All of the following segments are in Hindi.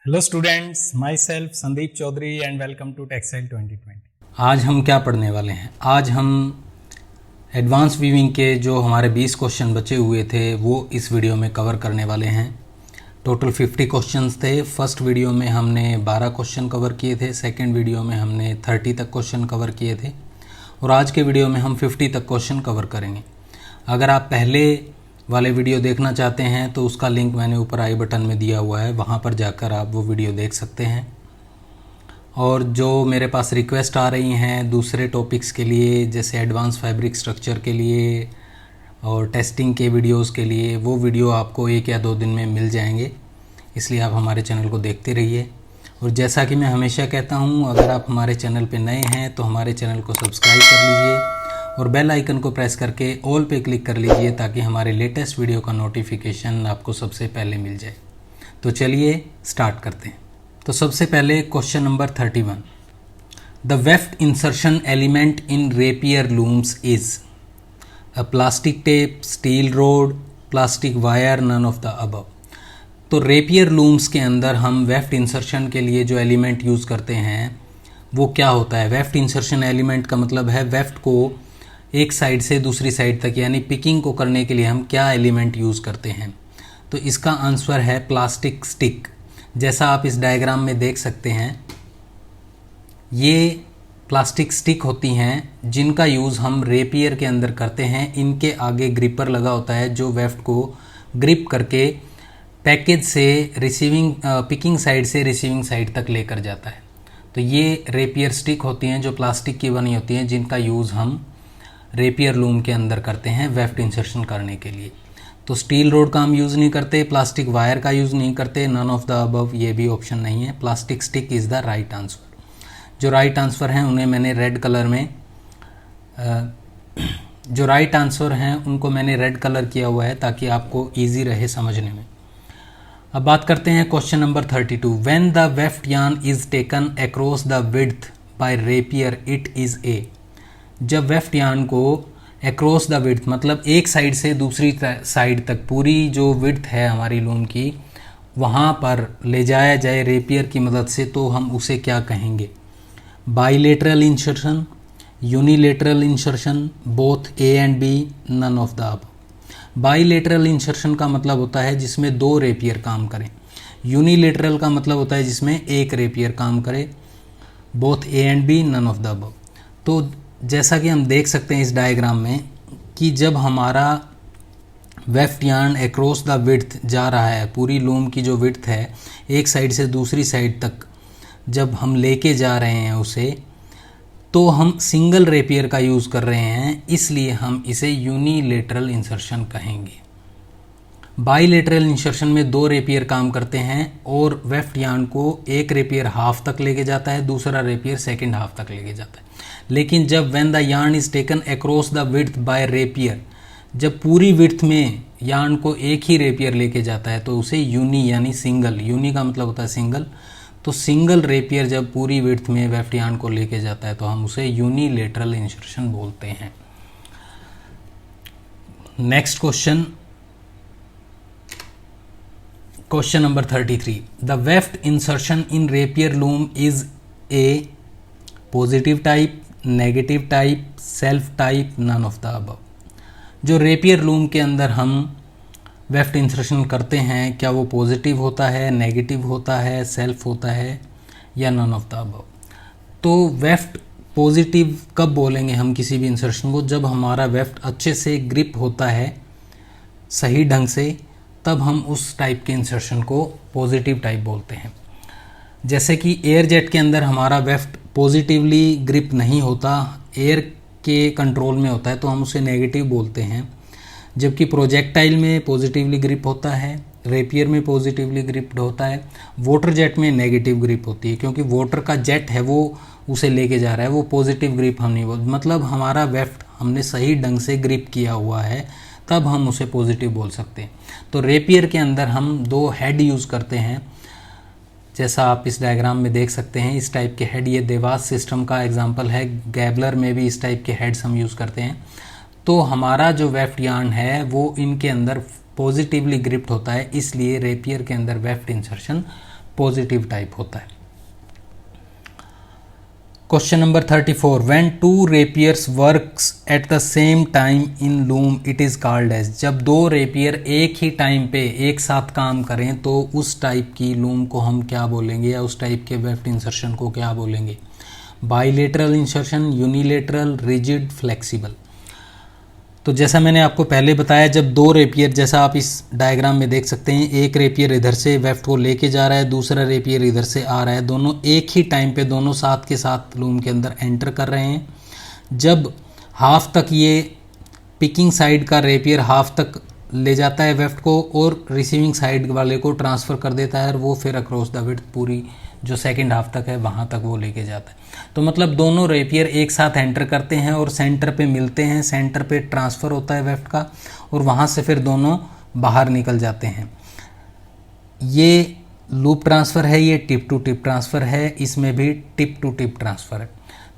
Hello students, myself Sandeep Chaudhary and welcome to textile 2020। आज हम क्या पढ़ने वाले हैं? आज हम एडवांस वीविंग के जो हमारे 20 क्वेश्चन बचे हुए थे वो इस वीडियो में कवर करने वाले हैं। टोटल 50 क्वेश्चंस थे। फर्स्ट वीडियो में हमने 12 क्वेश्चन कवर किए थे, सेकंड वीडियो में हमने 30 तक क्वेश्चन कवर किए थे और आज के वीडियो में हम 50 तक क्वेश्चन कवर करेंगे। अगर आप पहले वाले वीडियो देखना चाहते हैं तो उसका लिंक मैंने ऊपर आई बटन में दिया हुआ है, वहाँ पर जाकर आप वो वीडियो देख सकते हैं। और जो मेरे पास रिक्वेस्ट आ रही हैं दूसरे टॉपिक्स के लिए, जैसे एडवांस फैब्रिक स्ट्रक्चर के लिए और टेस्टिंग के वीडियोस के लिए, वो वीडियो आपको 1 या 2 दिन में मिल जाएंगे। इसलिए आप हमारे चैनल को देखते रहिए। और जैसा कि मैं हमेशा कहता हूँ, अगर आप हमारे चैनल पे नए हैं तो हमारे चैनल को सब्सक्राइब कर लीजिए और बेल आइकन को प्रेस करके ऑल पे क्लिक कर लीजिए ताकि हमारे लेटेस्ट वीडियो का नोटिफिकेशन आपको सबसे पहले मिल जाए। तो चलिए स्टार्ट करते हैं। तो सबसे पहले question number 31, the weft insertion element in rapier looms is a plastic tape, steel rod, plastic wire, none of the above. तो रेपियर लूम्स के अंदर हम वेफ्ट इंसर्शन के लिए जो एलिमेंट यूज़ करते हैं वो क्या होता है? वेफ्ट इंसर्शन एलिमेंट का मतलब है वेफ्ट को एक साइड से दूसरी साइड तक, यानी पिकिंग को करने के लिए हम क्या एलिमेंट यूज़ करते हैं? तो इसका आंसर है प्लास्टिक स्टिक। जैसा आप इस डायग्राम में देख सकते हैं, ये प्लास्टिक स्टिक होती हैं जिनका यूज़ हम रेपियर के अंदर करते हैं। इनके आगे ग्रिपर लगा होता है जो वेफ्ट को ग्रिप करके पैकेज से पिकिंग साइड से रिसीविंग साइड तक लेकर जाता है। तो ये रेपियर स्टिक होती हैं जो प्लास्टिक की बनी होती हैं, जिनका यूज़ हम रेपियर लूम के अंदर करते हैं वेफ्ट इंसर्शन करने के लिए। तो स्टील रोड का हम यूज़ नहीं करते, प्लास्टिक वायर का यूज़ नहीं करते, नन ऑफ द अबव ये भी ऑप्शन नहीं है। Plastic stick is the right answer. जो राइट आंसर हैं उन्हें मैंने रेड कलर में जो राइट आंसर हैं उनको मैंने रेड कलर किया हुआ है ताकि आपको ईजी रहे समझने में। अब बात करते हैं question number 32, when the weft yarn is taken across the width by rapier it is a. जब वेफ्ट यार्न को अक्रॉस द विड्थ मतलब एक साइड से दूसरी साइड तक पूरी जो विड्थ है हमारी लूम की, वहाँ पर ले जाया जाए रेपियर की मदद से, तो हम उसे क्या कहेंगे? Bilateral insertion, unilateral insertion, both A and B, none of the above. Bilateral insertion का मतलब होता है जिसमें 2 रेपियर काम करें। यूनिलेटरल का मतलब होता है जिसमें एक रेपियर काम करे। Both A and B, none of the above. तो जैसा कि हम देख सकते हैं इस डायग्राम में कि जब हमारा weft yarn across the width जा रहा है, पूरी लूम की जो विड्थ है एक साइड से दूसरी साइड तक जब हम लेके जा रहे हैं उसे, तो हम सिंगल रेपियर का यूज़ कर रहे हैं, इसलिए हम इसे यूनिलेटरल इंसर्शन कहेंगे। बाइलेटरल इंसर्शन में 2 रेपियर काम करते हैं और वेफ्ट यार्न को एक रेपियर हाफ तक लेके जाता है, दूसरा रेपियर सेकंड हाफ तक लेके जाता है। लेकिन जब when the yarn is taken across the width by rapier, जब पूरी विड्थ में यार्न को एक ही रेपियर लेके जाता है तो उसे यूनी यानी सिंगल, यूनी का मतलब होता है सिंगल, तो सिंगल रेपियर जब पूरी विड्थ में वेफ्ट यार्न को लेके जाता है तो हम उसे यूनिलेटरल इंसर्शन बोलते हैं। Next question, question number 33, the weft insertion in rapier loom is a positive type, negative type, self type, none of the above. जो रेपियर लूम के अंदर हम वेफ्ट इंसर्शन करते हैं, क्या वो पॉजिटिव होता है, नेगेटिव होता है, सेल्फ होता है या नन ऑफ द अबव? तो वेफ्ट पॉजिटिव कब बोलेंगे हम किसी भी इंसर्शन को? जब हमारा वेफ्ट अच्छे से ग्रिप होता है सही ढंग से, तब हम उस टाइप के इंसर्शन को पॉजिटिव टाइप बोलते हैं। जैसे कि एयर जेट के अंदर हमारा वेफ्ट पॉजिटिवली ग्रिप नहीं होता, एयर के कंट्रोल में होता है, तो हम उसे नेगेटिव बोलते हैं। जबकि प्रोजेक्टाइल में पॉजिटिवली ग्रिप होता है, रेपियर में पॉजिटिवली ग्रिप्ड होता है, वाटर जेट में नेगेटिव ग्रिप होती है, क्योंकि वाटर का जेट है वो उसे लेके जा रहा है, वो पॉजिटिव ग्रिप हम नहीं बोलते। मतलब हमारा वेफ्ट हमने सही ढंग से ग्रिप किया हुआ है, तब हम उसे पॉजिटिव बोल सकते हैं। तो रेपियर के अंदर हम 2 हेड यूज़ करते हैं, जैसा आप इस डायग्राम में देख सकते हैं। इस टाइप के हेड, ये देवास सिस्टम का एग्जांपल है, गैबलर में भी इस टाइप के हेड्स हम यूज़ करते हैं। तो हमारा जो वेफ्ट यार्न है वो इनके अंदर पॉजिटिवली ग्रिप्ड होता है, इसलिए रेपियर के अंदर वेफ्ट इंसर्शन पॉजिटिव टाइप होता है। Question number 34, when two rapiers works at the same time in loom it is called as. जब दो रेपियर एक ही टाइम पे एक साथ काम करें तो उस टाइप की लूम को हम क्या बोलेंगे, या उस टाइप के वेफ्ट इंसर्शन को क्या बोलेंगे? Bilateral insertion, unilateral, rigid, flexible. तो जैसा मैंने आपको पहले बताया, जब दो रेपियर, जैसा आप इस डायग्राम में देख सकते हैं, एक रेपियर इधर से वेफ्ट को लेके जा रहा है, दूसरा रेपियर इधर से आ रहा है, दोनों एक ही टाइम पे दोनों साथ के साथ लूम के अंदर एंटर कर रहे हैं। जब हाफ तक ये पिकिंग साइड का रेपियर हाफ तक ले जाता है वेफ्ट को और रिसीविंग साइड वाले को ट्रांसफ़र कर देता है, और वो फिर अक्रॉस द विड्थ पूरी जो सेकंड हाफ तक है वहाँ तक वो लेके जाता है। तो मतलब दोनों रेपियर एक साथ एंटर करते हैं और सेंटर पे मिलते हैं, सेंटर पे ट्रांसफ़र होता है वेफ्ट का, और वहाँ से फिर दोनों बाहर निकल जाते हैं। ये लूप ट्रांसफ़र है, ये टिप टू टिप ट्रांसफ़र है, इसमें भी टिप टू टिप ट्रांसफ़र है।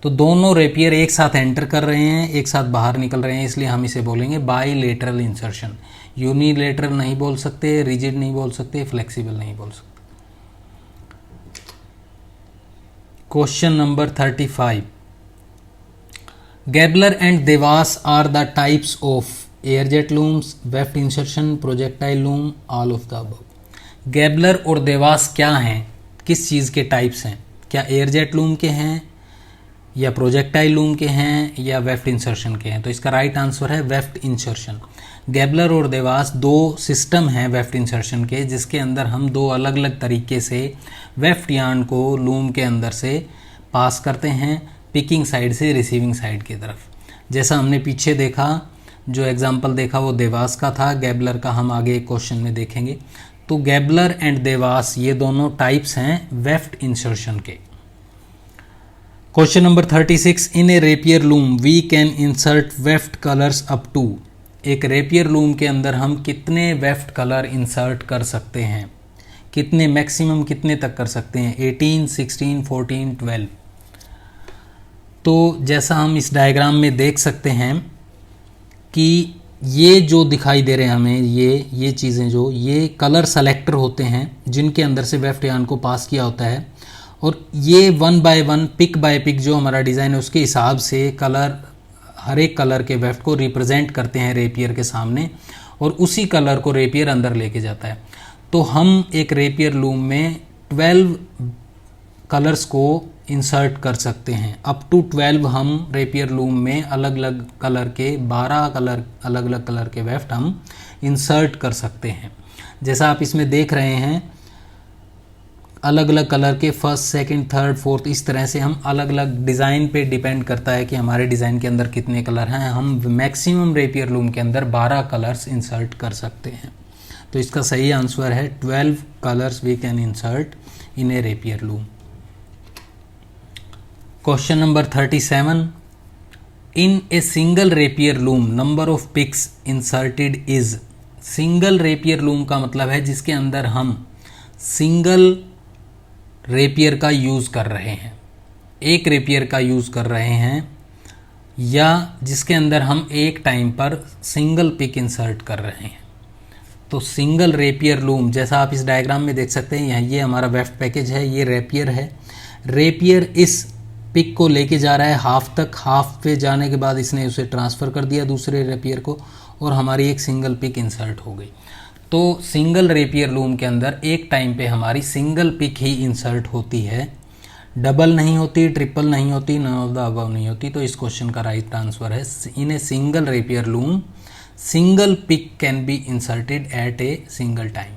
तो दोनों रेपियर एक साथ एंटर कर रहे हैं, एक साथ बाहर निकल रहे हैं, इसलिए हम इसे बोलेंगे बाईलेटरल इंसर्शन। यूनिलेटरल नहीं बोल सकते, रिजिड नहीं बोल सकते, फ्लेक्सिबल नहीं बोल सकते। Question number 35, Gabler and Dewas are the types of air jet looms, weft insertion, projectile loom, all of the above. Gabler और देवास क्या हैं, किस चीज़ के टाइप्स हैं? क्या एयरजेट लूम के हैं, या प्रोजेक्टाइल लूम के हैं, या वेफ्ट इंसर्शन के हैं? तो इसका राइट आंसर है वेफ्ट इंसर्शन। गैबलर और देवास दो सिस्टम हैं वेफ्ट इंसर्शन के, जिसके अंदर हम दो अलग अलग तरीके से वेफ्ट यार्न को लूम के अंदर से पास करते हैं, पिकिंग साइड से रिसीविंग साइड की तरफ। जैसा हमने पीछे देखा, जो एग्जाम्पल देखा वो देवास का था, गैबलर का हम आगे एक क्वेश्चन में देखेंगे। तो गैबलर एंड देवास ये दोनों टाइप्स हैं वेफ्ट इंसर्शन के। Question number 36, in a rapier loom we can insert weft colours up to. एक रेपियर लूम के अंदर हम कितने वेफ्ट कलर इंसर्ट कर सकते हैं? कितने, मैक्सिमम कितने तक कर सकते हैं? 18, 16, 14, 12। तो जैसा हम इस डायग्राम में देख सकते हैं कि ये जो दिखाई दे रहे हैं हमें, ये चीज़ें जो ये कलर सेलेक्टर होते हैं जिनके अंदर से वेफ्ट यार्न को पास किया होता है, और ये 1 बाय 1 पिक बाय पिक जो हमारा डिज़ाइन है उसके हिसाब से कलर, हर एक कलर के वेफ्ट को रिप्रेजेंट करते हैं रेपियर के सामने, और उसी कलर को रेपियर अंदर लेके जाता है। तो हम एक रेपियर लूम में 12 कलर्स को इंसर्ट कर सकते हैं। अप टू 12 हम रेपियर लूम में अलग अलग कलर के 12 कलर, अलग अलग कलर के वेफ्ट हम इंसर्ट कर सकते हैं। जैसा आप इसमें देख रहे हैं, अलग अलग कलर के फर्स्ट, सेकंड, थर्ड, फोर्थ, इस तरह से हम अलग अलग डिज़ाइन पे डिपेंड करता है कि हमारे डिज़ाइन के अंदर कितने कलर हैं। हम मैक्सिमम रेपियर लूम के अंदर 12 कलर्स इंसर्ट कर सकते हैं। तो इसका सही आंसर है 12 colours we can insert in a rapier loom. Question number 37, in a single rapier loom number of picks inserted is. Single rapier loom का मतलब है जिसके अंदर हम सिंगल रेपियर का यूज़ कर रहे हैं, एक रेपियर का यूज़ कर रहे हैं, या जिसके अंदर हम एक टाइम पर सिंगल पिक इंसर्ट कर रहे हैं। तो सिंगल रेपियर लूम, जैसा आप इस डायग्राम में देख सकते हैं, यहाँ ये हमारा वेफ्ट पैकेज है, ये रेपियर है। रेपियर इस पिक को लेके जा रहा है हाफ तक, हाफ पे जाने के बाद इसने उसे ट्रांसफ़र कर दिया दूसरे रेपियर को, और हमारी एक सिंगल पिक इंसर्ट हो गई। तो सिंगल रेपियर लूम के अंदर एक टाइम पे हमारी सिंगल पिक ही इंसर्ट होती है, डबल नहीं होती, ट्रिपल नहीं होती, नन ऑफ द अबव नहीं होती। तो इस क्वेश्चन का राइट आंसर है, in a single rapier loom single pick can be inserted at a single time.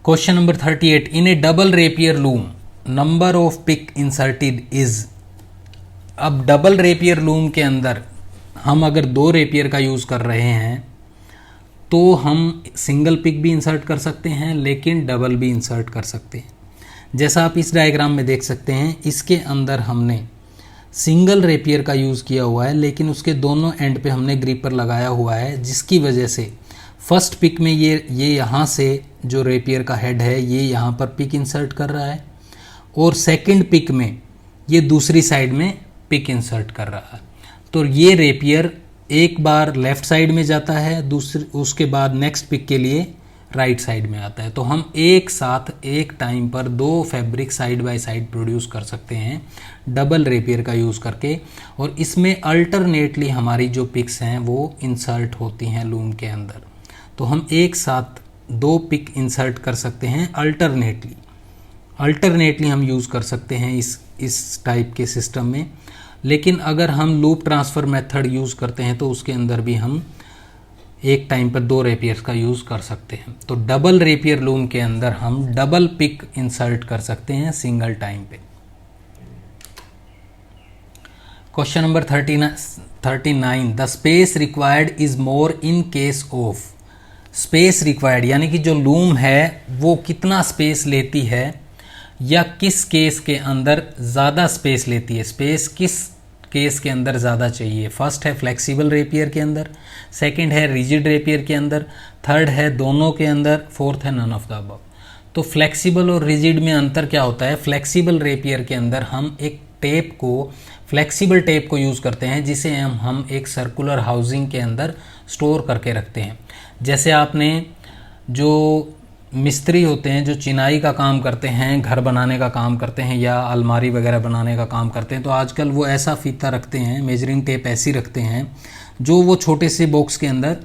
Question number 38, in a double rapier loom number of pick inserted is. अब डबल रेपियर लूम के अंदर हम अगर 2 रेपियर का यूज़ कर रहे हैं तो हम सिंगल पिक भी इंसर्ट कर सकते हैं, लेकिन डबल भी इंसर्ट कर सकते हैं। जैसा आप इस डायग्राम में देख सकते हैं, इसके अंदर हमने सिंगल रेपियर का यूज़ किया हुआ है, लेकिन उसके दोनों एंड पे हमने ग्रिपर लगाया हुआ है, जिसकी वजह से फर्स्ट पिक में ये यहाँ से जो रेपियर का हेड है ये यहाँ पर पिक इंसर्ट कर रहा है, और सेकंड पिक में ये दूसरी साइड में पिक इंसर्ट कर रहा है। तो ये रेपियर एक बार लेफ़्ट साइड में जाता है, उसके बाद नेक्स्ट पिक के लिए राइट साइड में आता है। तो हम एक साथ एक टाइम पर दो fabric side by side produce कर सकते हैं डबल रेपियर का यूज़ करके, और इसमें अल्टरनेटली हमारी जो पिक्स हैं वो इंसर्ट होती हैं लूम के अंदर। तो हम एक साथ दो पिक इंसर्ट कर सकते हैं अल्टरनेटली हम यूज़ कर सकते हैं इस टाइप के सिस्टम में। लेकिन अगर हम लूप ट्रांसफ़र मेथड यूज़ करते हैं तो उसके अंदर भी हम एक टाइम पर दो रेपियर्स का यूज़ कर सकते हैं। तो डबल रेपियर लूम के अंदर हम डबल पिक इंसर्ट कर सकते हैं सिंगल टाइम पे। Question number 39, the space required is more in case of. Space required यानी कि जो लूम है वो कितना स्पेस लेती है या किस केस के अंदर ज़्यादा स्पेस लेती है, स्पेस किस केस के अंदर ज़्यादा चाहिए। फर्स्ट है फ्लेक्सिबल रेपियर के अंदर, सेकंड है रिजिड रेपियर के अंदर, थर्ड है दोनों के अंदर, फोर्थ है नन ऑफ द अबव। तो फ्लेक्सिबल और रिजिड में अंतर क्या होता है? फ्लेक्सिबल रेपियर के अंदर हम एक फ्लेक्सिबल टेप को यूज़ करते हैं जिसे हम एक सर्कुलर हाउसिंग के अंदर स्टोर करके रखते हैं। जैसे आपने जो मिस्त्री होते हैं जो चिनाई का काम करते हैं, घर बनाने का काम करते हैं या अलमारी वगैरह बनाने का काम करते हैं, तो आजकल वो ऐसा फीता रखते हैं, मेजरिंग टेप ऐसी रखते हैं जो वो छोटे से बॉक्स के अंदर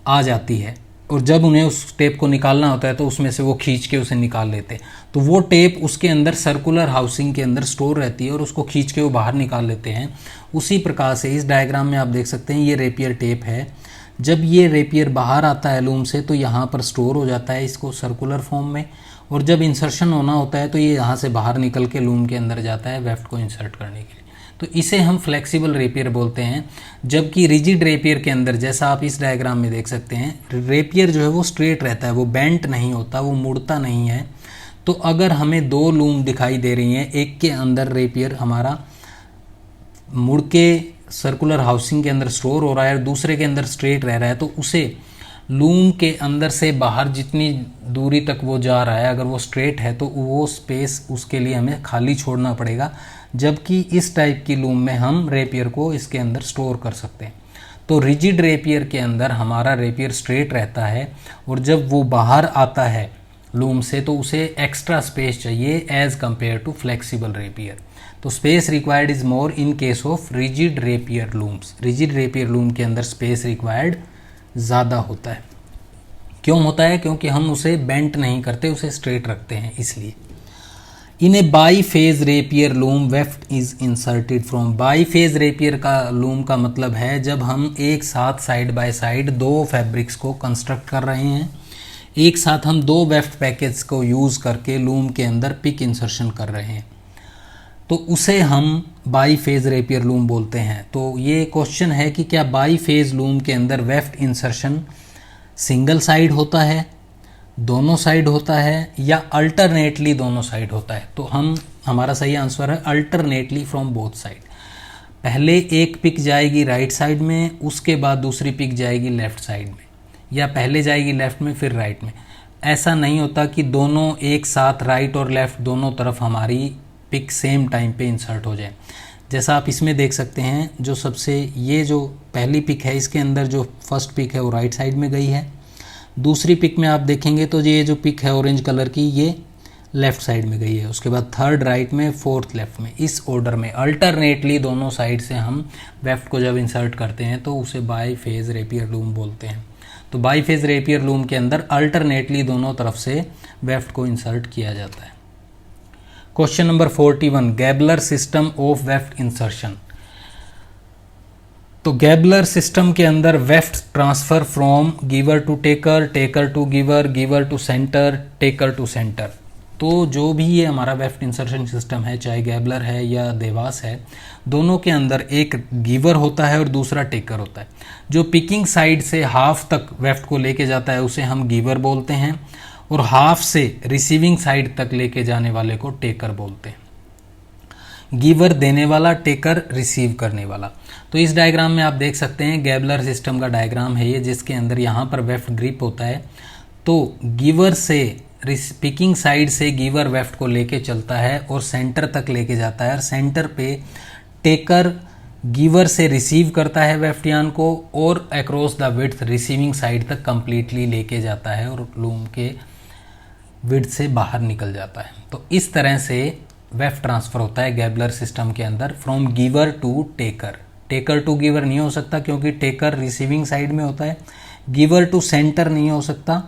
आ जाती है, और जब उन्हें उस टेप को निकालना होता है तो उसमें से वो खींच के उसे निकाल लेते हैं। तो वो टेप उसके अंदर सर्कुलर हाउसिंग के अंदर स्टोर रहती है और उसको खींच के वो बाहर निकाल लेते हैं। उसी प्रकार से इस डायग्राम में आप देख सकते हैं ये रेपियर टेप है। जब ये रेपियर बाहर आता है लूम से तो यहाँ पर स्टोर हो जाता है इसको सर्कुलर फॉर्म में, और जब इंसर्शन होना होता है तो ये यहाँ से बाहर निकल के लूम के अंदर जाता है वेफ्ट को इंसर्ट करने के लिए। तो इसे हम फ्लेक्सिबल रेपियर बोलते हैं। जबकि रिजिड रेपियर के अंदर जैसा आप इस डायग्राम में देख सकते हैं, रेपियर जो है वो स्ट्रेट रहता है, वो बेंट नहीं होता, वो मुड़ता नहीं है। तो अगर हमें दो लूम दिखाई दे रही हैं, एक के अंदर रेपियर हमारा मुड़ के सर्कुलर हाउसिंग के अंदर स्टोर हो रहा है और दूसरे के अंदर स्ट्रेट रह रहा है, तो उसे लूम के अंदर से बाहर जितनी दूरी तक वो जा रहा है, अगर वो स्ट्रेट है तो वो स्पेस उसके लिए हमें खाली छोड़ना पड़ेगा। जबकि इस टाइप की लूम में हम रेपियर को इसके अंदर स्टोर कर सकते हैं। तो रिजिड रेपियर के अंदर हमारा रेपियर स्ट्रेट रहता है, और जब वो बाहर आता है लूम से तो उसे एक्स्ट्रा स्पेस चाहिए as compare to flexible rapier. तो space required is more in case of rigid rapier looms. Rigid rapier loom के अंदर स्पेस रिक्वायर्ड ज़्यादा होता है। क्यों होता है? क्योंकि हम उसे बेंट नहीं करते, उसे स्ट्रेट रखते हैं इसलिए। In a bi phase rapier loom weft is inserted from. Bi phase rapier का लूम का मतलब है जब हम एक साथ साइड बाय साइड दो फैब्रिक्स को कंस्ट्रक्ट कर रहे हैं, एक साथ हम दो वेफ्ट पैकेज को यूज़ करके लूम के अंदर पिक इंसर्शन कर रहे हैं, तो उसे हम बाई फेज रेपियर लूम बोलते हैं। तो ये क्वेश्चन है कि क्या बाई फेज लूम के अंदर वेफ्ट इंसर्शन सिंगल साइड होता है, दोनों साइड होता है, या अल्टरनेटली दोनों साइड होता है? तो हमारा सही आंसर है अल्टरनेटली फ्रॉम बोथ साइड। पहले एक पिक जाएगी राइट साइड में, उसके बाद दूसरी पिक जाएगी लेफ्ट साइड में, या पहले जाएगी लेफ्ट में फिर राइट में। ऐसा नहीं होता कि दोनों एक साथ राइट और लेफ्ट दोनों तरफ हमारी पिक सेम टाइम पे इंसर्ट हो जाए। जैसा आप इसमें देख सकते हैं, जो सबसे ये जो पहली पिक है इसके अंदर जो फर्स्ट पिक है वो राइट साइड में गई है। दूसरी पिक में आप देखेंगे तो ये जो पिक है ऑरेंज कलर की ये लेफ़्ट साइड में गई है, उसके बाद थर्ड राइट में, फोर्थ लेफ़्ट में, इस ऑर्डर में अल्टरनेटली दोनों साइड से हम वेफ्ट को जब इंसर्ट करते हैं तो उसे बाई फेज रेपियर लूम बोलते हैं। तो बाई फेज रेपियर लूम के अंदर अल्टरनेटली दोनों तरफ से वेफ्ट को इंसर्ट किया जाता है। Question number 41, Gabler system of weft insertion. तो गैबलर सिस्टम के अंदर weft transfer from giver to taker, taker to giver, giver to centre, taker to centre. तो जो भी ये हमारा वेफ्ट इंसर्शन सिस्टम है, चाहे गैबलर है या देवास है, दोनों के अंदर एक गिवर होता है और दूसरा टेकर होता है। जो पिकिंग साइड से हाफ तक वेफ्ट को लेके जाता है उसे हम गिवर बोलते हैं, और हाफ से रिसीविंग साइड तक लेके जाने वाले को टेकर बोलते हैं। गिवर देने वाला, टेकर रिसीव करने वाला। तो इस डायग्राम में आप देख सकते हैं गैबलर सिस्टम का डायग्राम है ये, जिसके अंदर यहाँ पर वेफ्ट ग्रिप होता है। तो गिवर से पिकिंग साइड से गिवर वेफ्ट को लेके चलता है और सेंटर तक लेके जाता है, और सेंटर पे टेकर गिवर से रिसीव करता है वेफ्ट यान को और across the width receiving side तक कंप्लीटली लेके जाता है और लूम के विड्थ से बाहर निकल जाता है। तो इस तरह से वेफ्ट ट्रांसफ़र होता है गैबलर सिस्टम के अंदर from giver to taker. Taker to giver नहीं हो सकता क्योंकि टेकर रिसीविंग साइड में होता है। गिवर टू सेंटर नहीं हो सकता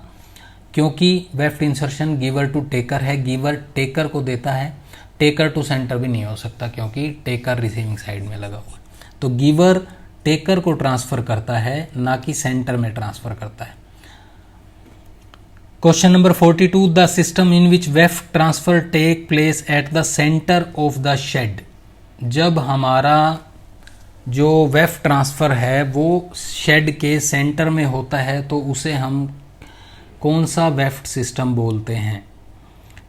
क्योंकि weft insertion giver to taker है, गिवर टेकर को देता है। टेकर टू सेंटर भी नहीं हो सकता क्योंकि टेकर रिसीविंग साइड में लगा हुआ है। तो गिवर टेकर को ट्रांसफ़र करता है, ना कि सेंटर में ट्रांसफ़र करता है। Question number 42, the system in which weft transfer take place at the centre of the shed. जब हमारा जो वेफ्ट ट्रांसफ़र है वो शेड के सेंटर में होता है तो उसे हम कौन सा वेफ्ट सिस्टम बोलते हैं?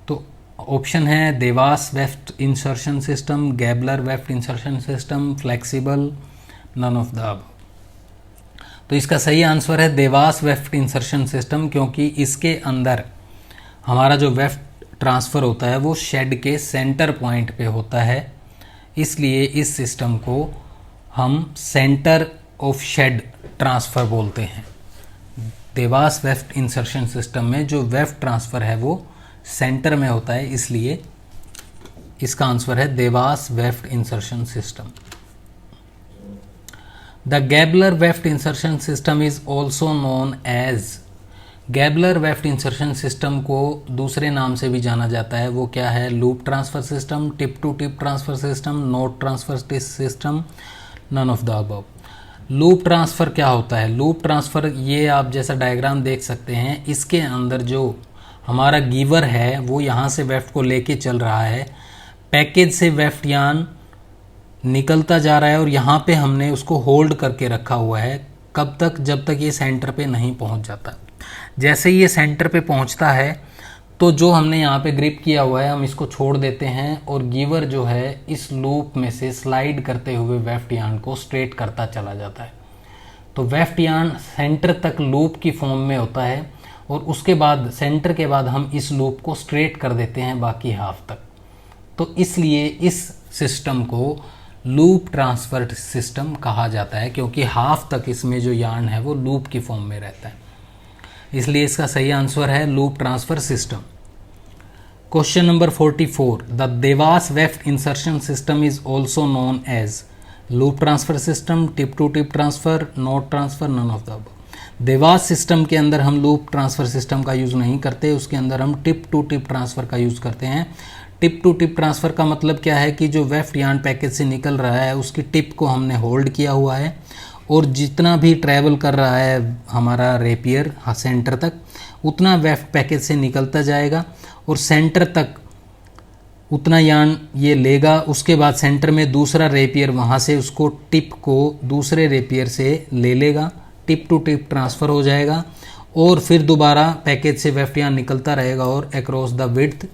तो ऑप्शन है Dewas weft insertion system, Gabler weft insertion system, flexible, none of the above. तो इसका सही आंसर है देवास वेफ्ट इंसर्शन सिस्टम, क्योंकि इसके अंदर हमारा जो वेफ्ट ट्रांसफ़र होता है वो शेड के सेंटर पॉइंट पे होता है, इसलिए इस सिस्टम को हम सेंटर ऑफ शेड ट्रांसफ़र बोलते हैं। देवास वेफ्ट इंसर्शन सिस्टम में जो वेफ्ट ट्रांसफ़र है वो सेंटर में होता है, इसलिए इसका आंसर है Dewas weft insertion system. The Gabler weft insertion system is also known as. Gabler weft insertion system को दूसरे नाम से भी जाना जाता है, वो क्या है? Loop transfer system, tip to tip transfer system, node transfer system, none of the above. Loop transfer क्या होता है? लूप ट्रांसफ़र, ये आप जैसा डायग्राम देख सकते हैं, इसके अंदर जो हमारा गिवर है वो यहाँ से वेफ्ट को लेके चल रहा है, पैकेज से वेफ्ट यान निकलता जा रहा है और यहाँ पे हमने उसको होल्ड करके रखा हुआ है। कब तक? जब तक ये सेंटर पे नहीं पहुँच जाता। जैसे ये सेंटर पे पहुँचता है तो जो हमने यहाँ पे ग्रिप किया हुआ है हम इसको छोड़ देते हैं और गिवर जो है इस लूप में से स्लाइड करते हुए वेफ्ट यान को स्ट्रेट करता चला जाता है। तो वेफ्ट यान सेंटर तक लूप की फॉर्म में होता है और उसके बाद सेंटर के बाद हम इस लूप को स्ट्रेट कर देते हैं बाकी हाफ तक। तो इसलिए इस सिस्टम को लूप ट्रांसफर सिस्टम कहा जाता है, क्योंकि हाफ तक इसमें जो यार्न है वो लूप की फॉर्म में रहता है, इसलिए इसका सही आंसर है loop transfer system. Question number 44, the Dewas weft insertion system is also known as loop transfer system, tip to tip transfer, node transfer, none of the above. Dewas system के अंदर हम लूप ट्रांसफर सिस्टम का यूज़ नहीं करते, उसके अंदर हम टिप टू टिप ट्रांसफर का यूज़ करते हैं। टिप टू टिप ट्रांसफ़र का मतलब क्या है कि जो वेफ्ट यार्न पैकेज से निकल रहा है उसकी टिप को हमने होल्ड किया हुआ है और जितना भी ट्रैवल कर रहा है हमारा रेपियर सेंटर तक, उतना वेफ्ट पैकेज से निकलता जाएगा और सेंटर तक उतना यार्न ये लेगा। उसके बाद सेंटर में दूसरा रेपियर वहाँ से उसको टिप को दूसरे रेपियर से ले लेगा, टिप टू टिप ट्रांसफ़र हो जाएगा और फिर दोबारा पैकेज से वेफ्ट यार्न निकलता रहेगा और अक्रॉस द विड्थ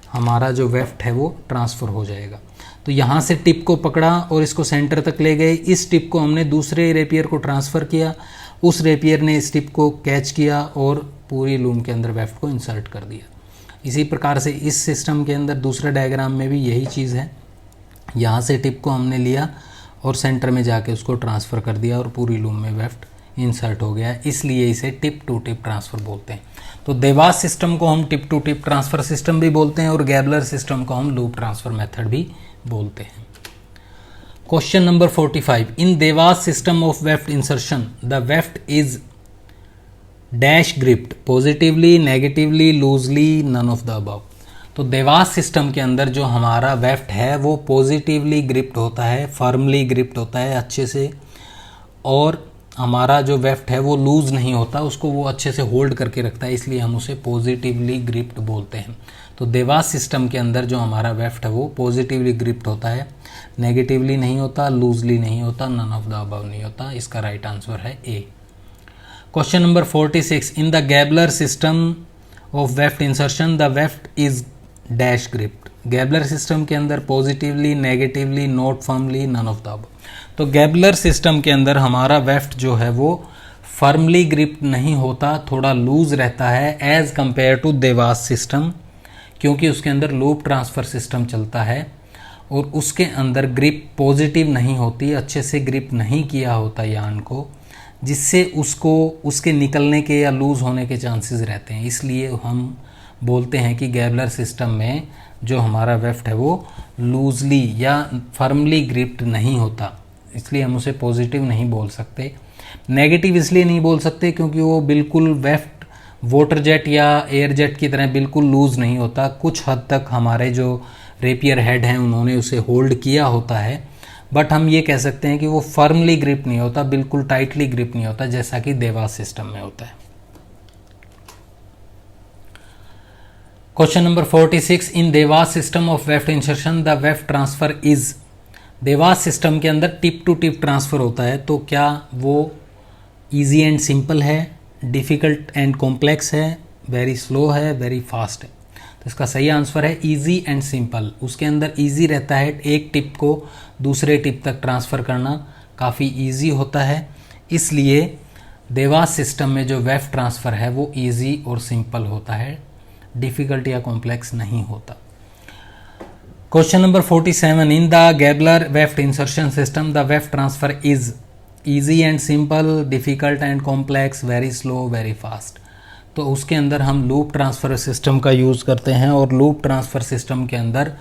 हमारा जो वेफ्ट है वो ट्रांसफ़र हो जाएगा। तो यहाँ से टिप को पकड़ा और इसको सेंटर तक ले गए, इस टिप को हमने दूसरे रेपियर को ट्रांसफ़र किया, उस रेपियर ने इस टिप को कैच किया और पूरी लूम के अंदर वेफ्ट को इंसर्ट कर दिया। इसी प्रकार से इस सिस्टम के अंदर दूसरे डायग्राम में भी यही चीज़ है, यहाँ से टिप को हमने लिया और सेंटर में जाके उसको ट्रांसफ़र कर दिया और पूरी लूम में वेफ्ट इंसर्ट हो गया, इसलिए इसे टिप टू टिप ट्रांसफ़र बोलते हैं। तो देवास सिस्टम को हम tip to tip transfer system भी बोलते हैं और गैबलर सिस्टम को हम लूप ट्रांसफ़र मेथड भी बोलते हैं। Question number 45, in Dewas system of weft insertion the weft is dash gripped positively, negatively, loosely, none of the above. तो देवास सिस्टम के अंदर जो हमारा वेफ्ट है वो पॉजिटिवली ग्रिप्ड होता है, फर्मली ग्रिप्ड होता है अच्छे से, और हमारा जो वेफ्ट है वो लूज़ नहीं होता, उसको वो अच्छे से होल्ड करके रखता है, इसलिए हम उसे पॉजिटिवली ग्रिप्ड बोलते हैं। तो देवास सिस्टम के अंदर जो हमारा वेफ्ट है वो पॉजिटिवली ग्रिप्ड होता है, नेगेटिवली नहीं होता, लूजली नहीं होता, नन ऑफ द अबव नहीं होता। इसका राइट आंसर है A. Question number 46, in the Gabler system of weft insertion the weft is dash gripped. Gabler system के अंदर positively, negatively, not firmly, none of the above. तो गैबलर सिस्टम के अंदर हमारा वेफ्ट जो है वो फर्मली ग्रिप नहीं होता, थोड़ा लूज रहता है as compare to Dewas system, क्योंकि उसके अंदर लूप ट्रांसफ़र सिस्टम चलता है और उसके अंदर ग्रिप पॉजिटिव नहीं होती, अच्छे से ग्रिप नहीं किया होता यान को, जिससे उसको उसके निकलने के या लूज़ होने के चांसेस रहते हैं। इसलिए हम बोलते हैं कि गैबलर सिस्टम में जो हमारा वेफ्ट है वो लूजली या फर्मली ग्रिप्ड नहीं होता, इसलिए हम उसे पॉजिटिव नहीं बोल सकते। नेगेटिव इसलिए नहीं बोल सकते क्योंकि वो बिल्कुल वेफ्ट वाटर जेट या एयर जेट की तरह बिल्कुल लूज़ नहीं होता। कुछ हद तक हमारे जो रेपियर हेड हैं उन्होंने उसे होल्ड किया होता है, बट हम ये कह सकते हैं कि वो फर्मली ग्रिप नहीं होता, बिल्कुल टाइटली ग्रिप नहीं होता, जैसा कि देवास सिस्टम में होता है। Question number 46, in Dewas system of weft insertion the weft transfer is. Dewas system के अंदर टिप टू टिप ट्रांसफर होता है, तो क्या वो इजी एंड सिंपल है, डिफ़िकल्ट एंड कॉम्प्लेक्स है, वेरी स्लो है, वेरी फास्ट है? तो इसका सही आंसर है इजी एंड सिंपल। उसके अंदर इजी रहता है, एक टिप को दूसरे टिप तक ट्रांसफ़र करना काफ़ी इजी होता है, इसलिए देवास सिस्टम में जो वेफ्ट ट्रांसफ़र है वो इजी और सिंपल होता है, डिफ़िकल्ट या कॉम्प्लेक्स नहीं होता। Question number 47, in the Gabler weft insertion system the weft transfer is easy and simple, difficult and complex, very slow, very fast. तो उसके अंदर हम लूप ट्रांसफ़र सिस्टम का यूज़ करते हैं, और लूप ट्रांसफ़र सिस्टम के अंदर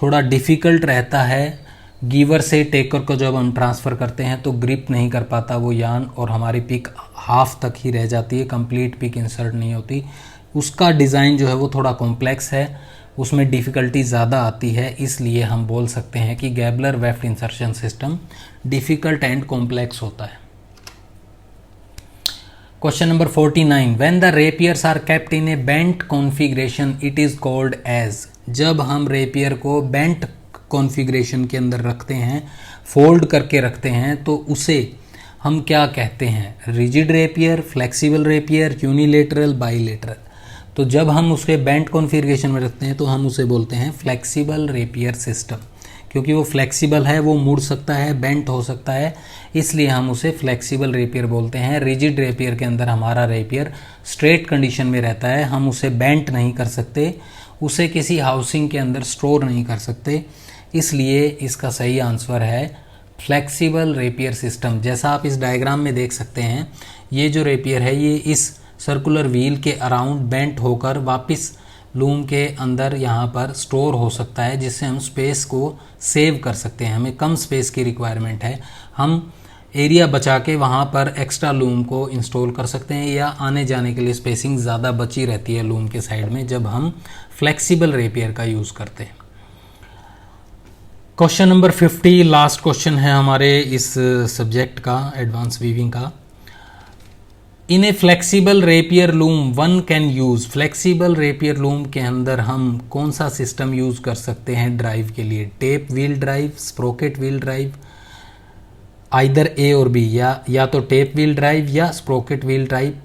थोड़ा डिफ़िकल्ट रहता है। गिवर से टेकर को जब हम ट्रांसफ़र करते हैं तो ग्रिप नहीं कर पाता वो यान, और हमारी पिक हाफ तक ही रह जाती है, कंप्लीट पिक इंसर्ट नहीं होती। उसका डिज़ाइन जो है वो थोड़ा कॉम्प्लेक्स है, उसमें डिफ़िकल्टी ज़्यादा आती है, इसलिए हम बोल सकते हैं कि Gabler weft insertion system difficult and complex होता है। Question number 49, when the rapiers are kept in a bent configuration it is called as. जब हम रेपियर को बेंट कॉन्फ़िगरेशन के अंदर रखते हैं, फोल्ड करके रखते हैं, तो उसे हम क्या कहते हैं? Rigid rapier, flexible rapier, unilateral, bilateral. तो जब हम उसके बेंट कॉन्फ़िगरेशन में रखते हैं तो हम उसे बोलते हैं फ्लेक्सिबल रेपियर सिस्टम, क्योंकि वो फ्लेक्सिबल है, वो मुड़ सकता है, बेंट हो सकता है, इसलिए हम उसे फ्लेक्सिबल रेपियर बोलते हैं। रिजिड रेपियर के अंदर हमारा रेपियर स्ट्रेट कंडीशन में रहता है, हम उसे बेंट नहीं कर सकते, उसे किसी हाउसिंग के अंदर स्टोर नहीं कर सकते, इसलिए इसका सही आंसर है फ्लेक्सिबल रेपियर सिस्टम। जैसा आप इस डायग्राम में देख सकते हैं, ये जो रेपियर है ये इस सर्कुलर व्हील के अराउंड बेंट होकर वापस लूम के अंदर यहाँ पर स्टोर हो सकता है, जिससे हम स्पेस को सेव कर सकते हैं। हमें कम स्पेस की रिक्वायरमेंट है, हम एरिया बचा के वहाँ पर एक्स्ट्रा लूम को इंस्टॉल कर सकते हैं, या आने जाने के लिए स्पेसिंग ज़्यादा बची रहती है लूम के साइड में जब हम फ्लेक्सिबल रेपियर का यूज़ करते हैं। क्वेश्चन नंबर 50 लास्ट क्वेश्चन है हमारे इस सब्जेक्ट का, एडवांस वीविंग का। In a flexible rapier loom one can use. Flexible rapier loom के अंदर हम कौन सा सिस्टम यूज़ कर सकते हैं ड्राइव के लिए? Tape wheel drive, sprocket wheel drive, either a और बी, या तो टेप व्हील ड्राइव या sprocket wheel drive,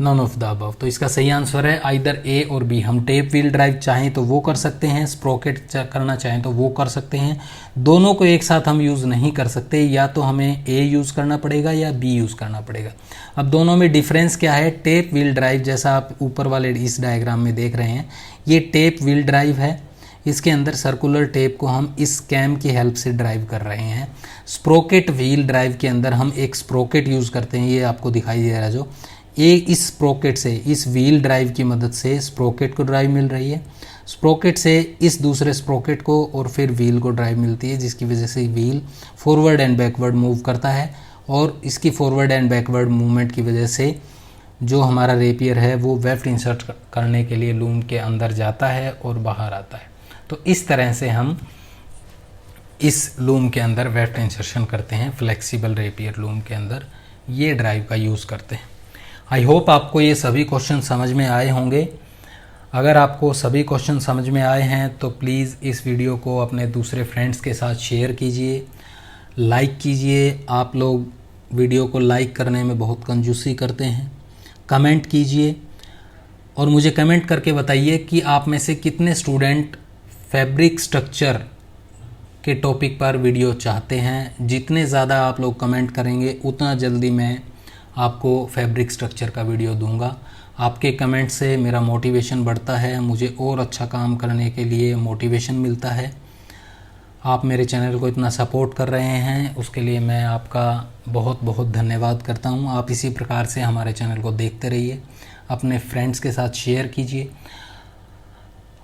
none of the above. तो इसका सही आंसर है आइदर ए और बी। हम टेप व्हील ड्राइव चाहें तो वो कर सकते हैं, स्प्रोकेट करना चाहें तो वो कर सकते हैं, दोनों को एक साथ हम यूज़ नहीं कर सकते, या तो हमें ए यूज़ करना पड़ेगा या बी यूज़ करना पड़ेगा। अब दोनों में डिफरेंस क्या है? टेप व्हील ड्राइव, जैसा आप ऊपर वाले इस डायग्राम में देख रहे हैं, ये टेप व्हील ड्राइव है, इसके अंदर सर्कुलर टेप को हम इस कैम की हेल्प से ड्राइव कर रहे हैं। स्प्रोकेट व्हील ड्राइव के अंदर हम एक स्प्रोकेट यूज़ करते हैं, ये आपको दिखाई दे रहा है जो, ये इस स्प्रोकेट से, इस व्हील ड्राइव की मदद से स्प्रोकेट को ड्राइव मिल रही है, स्प्रोकेट से इस दूसरे स्प्रोकेट को और फिर व्हील को ड्राइव मिलती है, जिसकी वजह से wheel forward and backward move करता है, और इसकी फॉरवर्ड एंड बैकवर्ड मूवमेंट की वजह से जो हमारा रेपियर है वो वेफ्ट इंसर्ट करने के लिए लूम के अंदर जाता है और बाहर आता है। तो इस तरह से हम इस लूम के अंदर वेफ्ट इंसर्शन करते हैं, फ्लेक्सिबल रेपियर लूम के अंदर ये ड्राइव का यूज़ करते हैं। आई होप आपको ये सभी क्वेश्चन समझ में आए होंगे। अगर आपको सभी क्वेश्चन समझ में आए हैं तो प्लीज़ इस वीडियो को अपने दूसरे फ्रेंड्स के साथ शेयर कीजिए, लाइक कीजिए। आप लोग वीडियो को लाइक करने में बहुत कंजूसी करते हैं। कमेंट कीजिए और मुझे कमेंट करके बताइए कि आप में से कितने स्टूडेंट फैब्रिक स्ट्रक्चर के टॉपिक पर वीडियो चाहते हैं। जितने ज़्यादा आप लोग कमेंट करेंगे उतना जल्दी मैं आपको फैब्रिक स्ट्रक्चर का वीडियो दूंगा। आपके कमेंट से मेरा मोटिवेशन बढ़ता है, मुझे और अच्छा काम करने के लिए मोटिवेशन मिलता है। आप मेरे चैनल को इतना सपोर्ट कर रहे हैं, उसके लिए मैं आपका बहुत बहुत धन्यवाद करता हूं। आप इसी प्रकार से हमारे चैनल को देखते रहिए, अपने फ्रेंड्स के साथ शेयर कीजिए।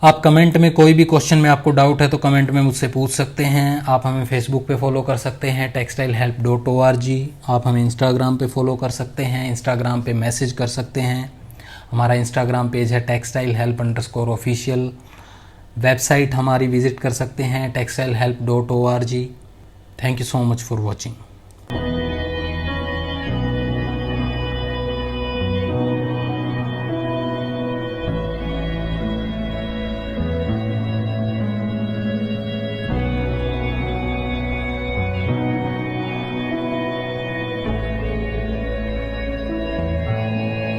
आप कमेंट में कोई भी क्वेश्चन में आपको डाउट है तो कमेंट में मुझसे पूछ सकते हैं। आप हमें फेसबुक पे फॉलो कर सकते हैं textilehelp.org। आप हमें इंस्टाग्राम पे फॉलो कर सकते हैं, इंस्टाग्राम पे मैसेज कर सकते हैं। हमारा इंस्टाग्राम पेज है textilehelp_official। वेबसाइट हमारी विज़िट कर सकते हैं textilehelp.org। Thank you so much for watching.